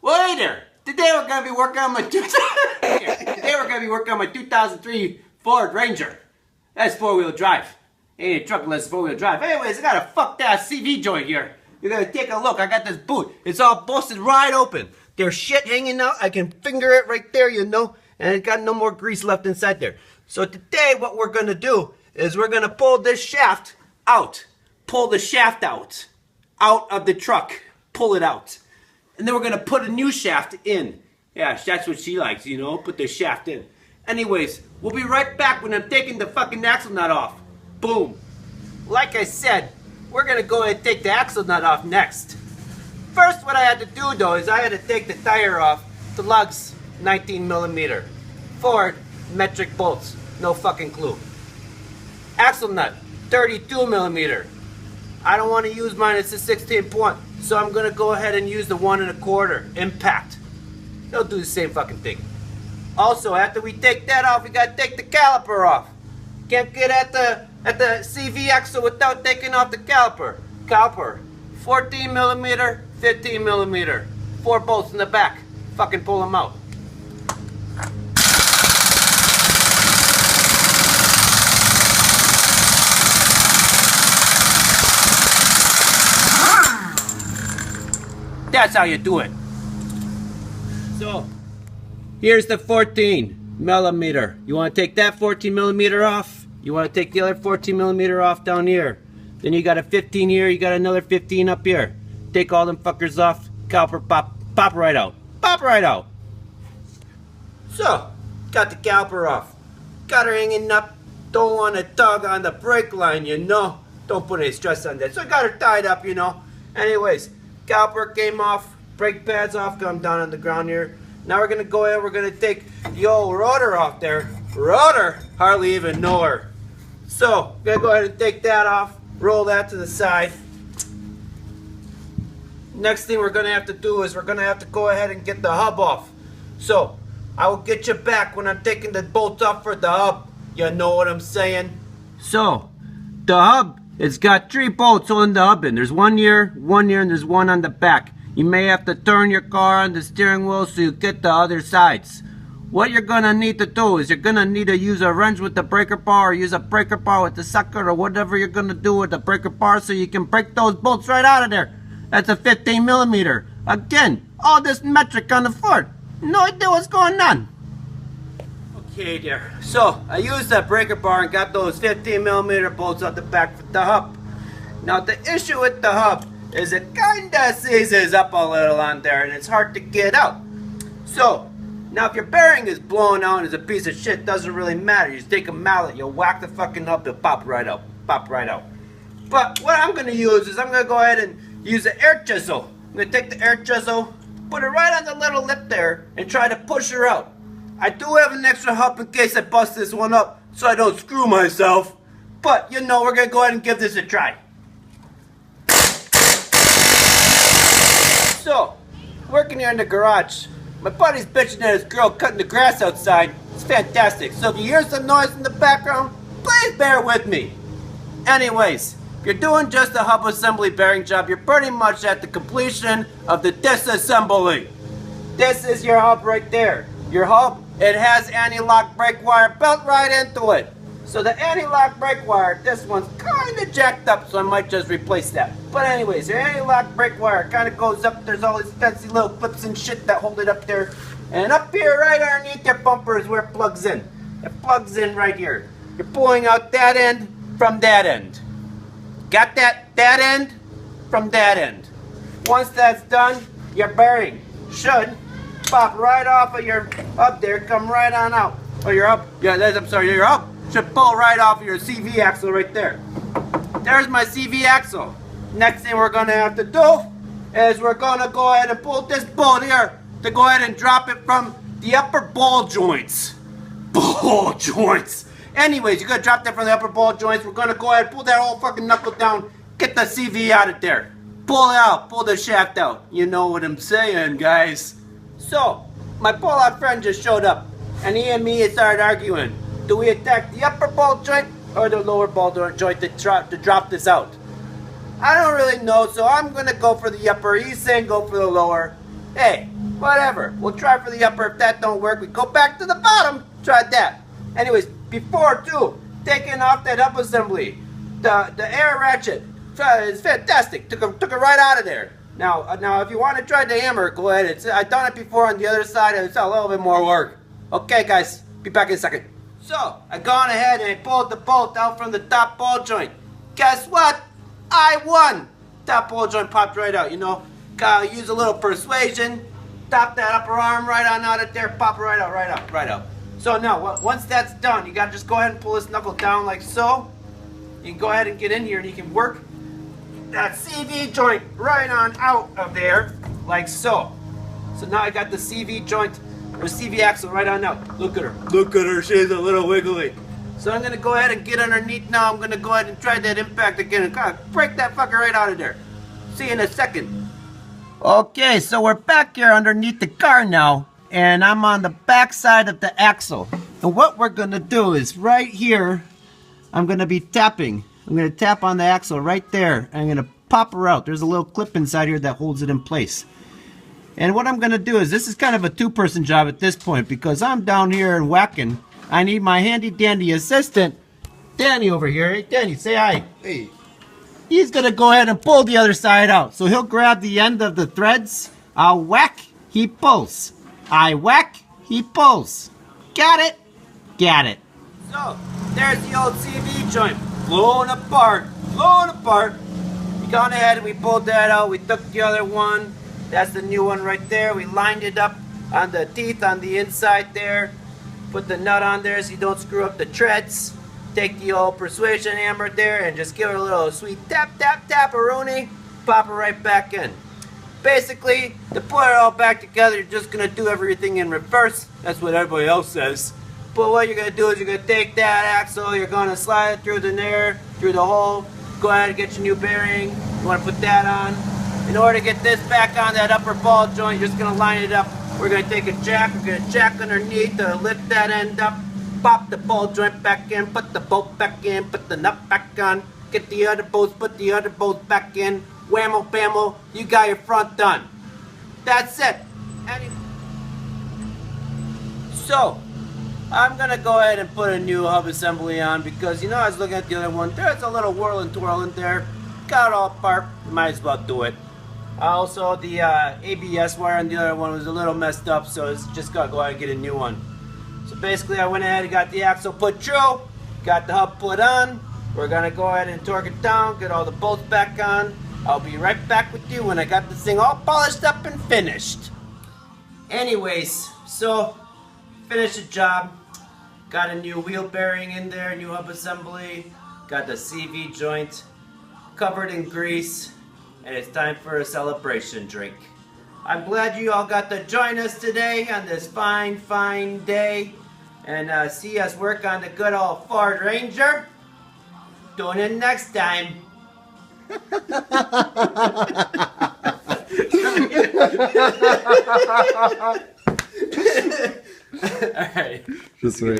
Well, hey there. Today we're gonna be working on my 2003 Ford Ranger. That's four-wheel drive. Ain't a truck unless it's four-wheel drive. Anyways, I got a fucked-ass CV joint here. You're gonna take a look. I got this boot. It's all busted right open. There's shit hanging out. I can finger it right there, you know, and it got no more grease left inside there. So today, what we're gonna do is we're gonna pull this shaft out. Pull the shaft out of the truck. Pull it out. And then we're going to put a new shaft in. Yeah, that's what she likes, you know, put the shaft in. Anyways, we'll be right back when I'm taking the fucking axle nut off. Boom. Like I said, we're going to go ahead and take the axle nut off next. First, what I had to do, though, is I had to take the tire off the lugs 19mm. Ford metric bolts. No fucking clue. Axle nut 32mm. I don't want to use mine, it's a 16 point. So I'm going to go ahead and use the 1 1/4 impact. They'll do the same fucking thing. Also, after we take that off, we got to take the caliper off. Can't get at the CV axle without taking off the caliper. Caliper, 14mm, 15mm. 4 bolts in the back. Fucking pull them out. That's how you do it. So, here's the 14mm. You want to take that 14mm off. You want to take the other 14mm off down here. Then you got a 15 here. You got another 15 up here. Take all them fuckers off. Caliper pop right out. Pop right out. So, got the caliper off. Got her hanging up. Don't want to tug on the brake line, you know. Don't put any stress on that. So I got her tied up, you know. Anyways. Caliper came off, brake pads off, come down on the ground here. Now we're going to go ahead, we're going to take the old rotor off there. Rotor, hardly even know her. So, we're going to go ahead and take that off, roll that to the side. Next thing we're going to have to do is we're going to have to go ahead and get the hub off. So, I will get you back when I'm taking the bolts off for the hub. You know what I'm saying? So, the hub. It's got 3 bolts on the hub, and there's one here, and there's one on the back. You may have to turn your car on the steering wheel so you get the other sides. What you're gonna need to do is you're gonna need to use a wrench with the breaker bar, or use a breaker bar with the sucker, or whatever you're gonna do with the breaker bar so you can break those bolts right out of there. That's a 15mm. Again, all this metric on the Ford. No idea what's going on. Okay there, so I used that breaker bar and got those 15mm bolts out the back for the hub. Now the issue with the hub is it kinda seizes up a little on there and it's hard to get out. So, now if your bearing is blown out and is a piece of shit, doesn't really matter. You just take a mallet, you'll whack the fucking hub, it'll pop right out. Pop right out. But what I'm gonna use is I'm gonna go ahead and use an air chisel. I'm gonna take the air chisel, put it right on the little lip there, and try to push her out. I do have an extra hub in case I bust this one up so I don't screw myself. But, you know, we're going to go ahead and give this a try. So, working here in the garage. My buddy's bitching at his girl cutting the grass outside. It's fantastic. So if you hear some noise in the background, please bear with me. Anyways, if you're doing just a hub assembly bearing job, you're pretty much at the completion of the disassembly. This is your hub right there. Your hub, it has anti-lock brake wire built right into it. So the anti-lock brake wire, this one's kind of jacked up, so I might just replace that. But anyways, your anti-lock brake wire kind of goes up. There's all these fancy little clips and shit that hold it up there. And up here, right underneath your bumper is where it plugs in. It plugs in right here. You're pulling out that end from that end. Got that end from that end. Once that's done, your bearing should pop right off of your hub there, come right on out. Oh, your hub, yeah, your hub should pull right off of your CV axle right there. There's my CV axle. Next thing we're gonna have to do is we're gonna go ahead and pull this bolt here to go ahead and drop it from the upper ball joints. Ball joints. Anyways, you're gonna drop that from the upper ball joints. We're gonna go ahead and pull that whole fucking knuckle down, get the CV out of there. Pull it out, pull the shaft out. You know what I'm saying, guys. So, my pull-out friend just showed up, and he and me started arguing. Do we attack the upper ball joint or the lower ball joint to drop this out? I don't really know, so I'm going to go for the upper. He's saying go for the lower. Hey, Whatever. We'll try for the upper. If that don't work, we go back to the bottom. Try that. Anyways, before too, taking off that up assembly, the air ratchet is fantastic. Took it right out of there. Now, if you want to try the hammer, go ahead. I've done it before on the other side, and it's a little bit more work. Okay, guys, be back in a second. So, I gone ahead and I pulled the bolt out from the top ball joint. Guess what? I won. Top ball joint popped right out. You know, gotta use a little persuasion. Top that upper arm right on out of there. Pop it right out. So now, once that's done, you gotta just go ahead and pull this knuckle down like so. You can go ahead and get in here and you can work that CV joint right on out of there, like so. So now I got the CV joint, or CV axle right on out. Look at her, she's a little wiggly. So I'm gonna go ahead and get underneath now. I'm gonna go ahead and try that impact again and kind of break that fucker right out of there. See you in a second. Okay, so we're back here underneath the car now, and I'm on the back side of the axle. And what we're gonna do is right here, I'm gonna be tapping. I'm going to tap on the axle right there. I'm going to pop her out. There's a little clip inside here that holds it in place. And what I'm going to do is, this is kind of a two-person job at this point because I'm down here and whacking. I need my handy-dandy assistant, Danny over here. Hey, Danny, say hi. Hey. He's going to go ahead and pull the other side out. So he'll grab the end of the threads. I'll whack, he pulls. I whack, he pulls. Got it? Got it. So, there's the old CV joint. Blown apart. We gone ahead and we pulled that out. We took the other one. That's the new one right there. We lined it up on the teeth on the inside there. Put the nut on there so you don't screw up the treads. Take the old persuasion hammer there and just give it a little sweet tap, tap, tap-a-rooney. Pop it right back in. Basically, to put it all back together, you're just going to do everything in reverse. That's what everybody else says. But what you're going to do is you're going to take that axle, you're going to slide it through the hole, go ahead and get your new bearing, you want to put that on. In order to get this back on that upper ball joint, you're just going to line it up. We're going to take a jack, we're going to jack underneath to lift that end up, pop the ball joint back in, put the bolt back in, put the nut back on, get the other bolts, put the other bolts back in, whammo bammo, you got your front done. That's it. So, I'm going to go ahead and put a new hub assembly on because, you know, I was looking at the other one. There's a little whirl and twirl in there. Got it all apart. Might as well do it. Also, the ABS wire on the other one was a little messed up, so it's just got to go ahead and get a new one. So basically, I went ahead and got the axle put through. Got the hub put on. We're going to go ahead and torque it down, get all the bolts back on. I'll be right back with you when I got this thing all polished up and finished. Anyways, so finished the job. Got a new wheel bearing in there, new hub assembly, got the CV joint, covered in grease, and it's time for a celebration drink. I'm glad you all got to join us today on this fine, fine day, and see us work on the good old Ford Ranger. Tune in next time. All right. Just wait.